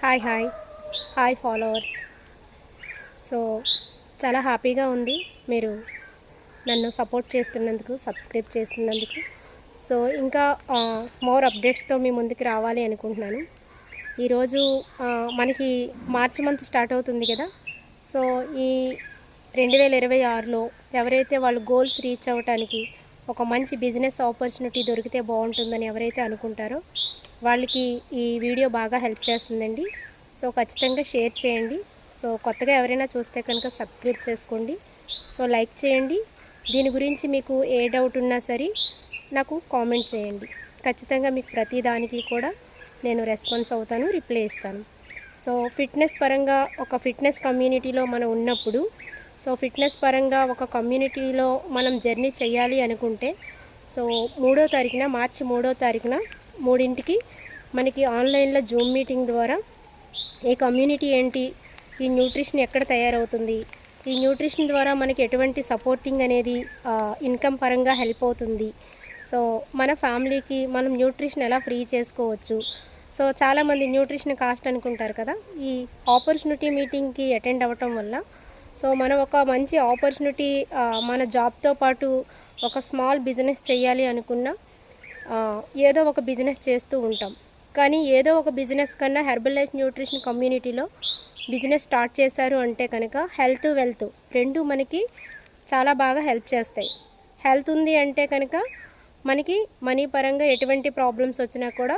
Hi hi hi followers. So చాలా హ్యాపీగా ఉంది మీరు నన్ను సపోర్ట్ చేస్తున్నందుకు, సబ్స్క్రైబ్ చేస్తున్నందుకు. సో ఇంకా మోర్ అప్డేట్స్తో మీ ముందుకు రావాలి అనుకుంటున్నాను. ఈరోజు మనకి మార్చి మంత్ స్టార్ట్ అవుతుంది కదా. సో ఈ 2026లో ఎవరైతే వాళ్ళు గోల్స్ రీచ్ అవ్వటానికి ఒక మంచి బిజినెస్ ఆపర్చునిటీ దొరికితే బాగుంటుందని ఎవరైతే అనుకుంటారో వాళ్ళకి ఈ వీడియో బాగా హెల్ప్ చేస్తుందండి. సో ఖచ్చితంగా షేర్ చేయండి. సో కొత్తగా ఎవరైనా చూస్తే కనుక సబ్స్క్రైబ్ చేసుకోండి. సో లైక్ చేయండి. దీని గురించి మీకు ఏ డౌట్ ఉన్నా సరే నాకు కామెంట్ చేయండి. ఖచ్చితంగా మీకు ప్రతి దానికి కూడా నేను రెస్పాన్స్ అవుతాను, రిప్లై ఇస్తాను. సో ఫిట్నెస్ పరంగా ఒక ఫిట్నెస్ కమ్యూనిటీలో మనం ఉన్నప్పుడు, సో ఫిట్నెస్ పరంగా ఒక కమ్యూనిటీలో మనం జర్నీ చేయాలి అనుకుంటే, సో 3వ తారీఖున మార్చి 3వ తారీఖున 3ంటికి మనకి ఆన్లైన్లో జూమ్ మీటింగ్ ద్వారా ఈ కమ్యూనిటీ ఏంటి, ఈ న్యూట్రిషన్ ఎక్కడ తయారవుతుంది, ఈ న్యూట్రిషన్ ద్వారా మనకి ఎటువంటి సపోర్టింగ్ అనేది ఇన్కమ్ పరంగా హెల్ప్ అవుతుంది, సో మన ఫ్యామిలీకి మనం న్యూట్రిషన్ ఎలా ఫ్రీ చేసుకోవచ్చు. సో చాలామంది న్యూట్రిషన్ కాస్ట్ అనుకుంటారు కదా. ఈ ఆపర్చునిటీ మీటింగ్కి అటెండ్ అవ్వటం వల్ల సో మనం ఒక మంచి ఆపర్చునిటీ, మన జాబ్తో పాటు ఒక స్మాల్ బిజినెస్ చేయాలి అనుకున్న ఏదో ఒక బిజినెస్ చేస్తూ ఉంటాం. కానీ ఏదో ఒక బిజినెస్ కన్నా హెర్బల్ లైఫ్ న్యూట్రిషన్ కమ్యూనిటీలో బిజినెస్ స్టార్ట్ చేశారు అంటే కనుక హెల్త్, వెల్త్ రెండు మనకి చాలా బాగా హెల్ప్ చేస్తాయి. హెల్త్ ఉంది అంటే కనుక మనకి మనీ పరంగా ఎటువంటి ప్రాబ్లమ్స్ వచ్చినా కూడా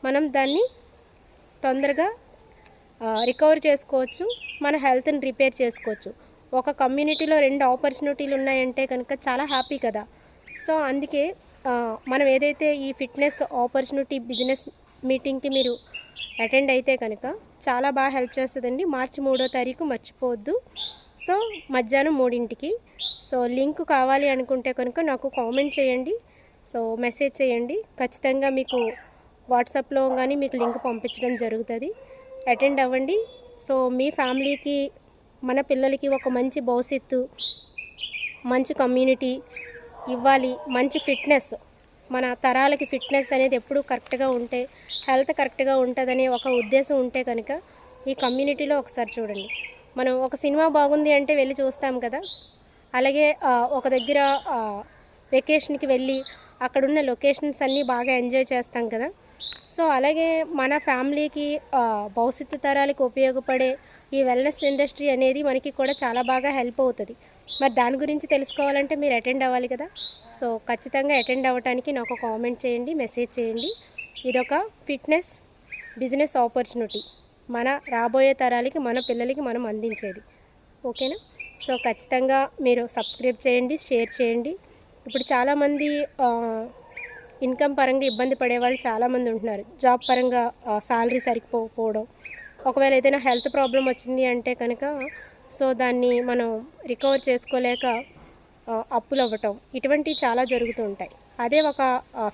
మనం దాన్ని తొందరగా రికవర్ చేసుకోవచ్చు, మన హెల్త్ని రిపేర్ చేసుకోవచ్చు. ఒక కమ్యూనిటీలో 2 ఆపర్చునిటీలు ఉన్నాయంటే కనుక చాలా హ్యాపీ కదా. సో అందుకే మనం ఏదైతే ఈ ఫిట్నెస్ ఆపర్చునిటీ బిజినెస్ మీటింగ్కి మీరు అటెండ్ అయితే కనుక చాలా బాగా హెల్ప్ చేస్తుందండి. మార్చి 3వ తారీఖు మర్చిపోవద్దు. సో మధ్యాహ్నం 3ంటికి. సో లింక్ కావాలి అనుకుంటే కనుక నాకు కామెంట్ చేయండి, సో మెసేజ్ చేయండి. ఖచ్చితంగా మీకు వాట్సాప్లో కానీ మీకు లింక్ పంపించడం జరుగుతుంది. అటెండ్ అవ్వండి. సో మీ ఫ్యామిలీకి, మన పిల్లలకి ఒక మంచి భవిష్యత్తు, మంచి కమ్యూనిటీ ఇవ్వాలి. మంచి ఫిట్నెస్, మన తరాలకి ఫిట్నెస్ అనేది ఎప్పుడూ కరెక్ట్గా ఉంటే, హెల్త్ కరెక్ట్గా ఉంటుందనే ఒక ఉద్దేశం ఉంటే కనుక ఈ కమ్యూనిటీలో ఒకసారి చూడండి. మనం ఒక సినిమా బాగుంది అంటే వెళ్ళి చూస్తాం కదా. అలాగే ఒక దగ్గర వెకేషన్కి వెళ్ళి అక్కడున్న లొకేషన్స్ అన్నీ బాగా ఎంజాయ్ చేస్తాం కదా. సో అలాగే మన ఫ్యామిలీకి భవిష్యత్తు తరాలకు ఉపయోగపడే ఈ వెల్నెస్ ఇండస్ట్రీ అనేది మనకి కూడా చాలా బాగా హెల్ప్ అవుతుంది. మరి దాని గురించి తెలుసుకోవాలంటే మీరు అటెండ్ అవ్వాలి కదా. సో ఖచ్చితంగా అటెండ్ అవ్వడానికి నాకు కామెంట్ చేయండి, మెసేజ్ చేయండి. ఇదొక ఫిట్నెస్ బిజినెస్ ఆపర్చునిటీ మన రాబోయే తరాలకి, మన పిల్లలకి మనం అందించేది. ఓకేనా. సో ఖచ్చితంగా మీరు సబ్స్క్రైబ్ చేయండి, షేర్ చేయండి. ఇప్పుడు చాలామంది ఇన్కమ్ పరంగా ఇబ్బంది పడేవాళ్ళు చాలామంది ఉంటున్నారు. జాబ్ పరంగా శాలరీ సరిపోవడం, ఒకవేళ ఏదైనా హెల్త్ ప్రాబ్లం వచ్చింది అంటే కనుక సో దాన్ని మనం రికవర్ చేసుకోలేక అప్పులు అవ్వటం, ఇటువంటివి చాలా జరుగుతూ ఉంటాయి. అదే ఒక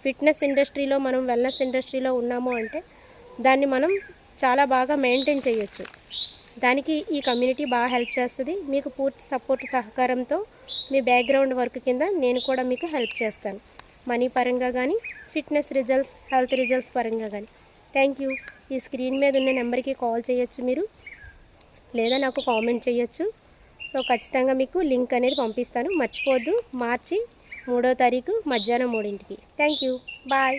ఫిట్నెస్ ఇండస్ట్రీలో, మనం వెల్నెస్ ఇండస్ట్రీలో ఉన్నాము అంటే దాన్ని మనం చాలా బాగా మెయింటైన్ చేయొచ్చు. దానికి ఈ కమ్యూనిటీ బాగా హెల్ప్ చేస్తుంది. మీకు పూర్తి సపోర్ట్, సహకారంతో మీ బ్యాక్గ్రౌండ్ వర్క్ కింద నేను కూడా మీకు హెల్ప్ చేస్తాను. మనీ పరంగా కానీ, ఫిట్నెస్ రిజల్ట్స్, హెల్త్ రిజల్ట్స్ పరంగా కానీ. Thank you. ఈ స్క్రీన్ మీద ఉన్న నెంబర్కి కాల్ చేయొచ్చు మీరు, లేదా నాకు కామెంట్ చేయొచ్చు. సో ఖచ్చితంగా మీకు లింక్ అనేది పంపిస్తాను. మర్చిపోవద్దు. మార్చి 3వ తారీఖు మధ్యాహ్నం 3ంటికి. Thank you. బాయ్.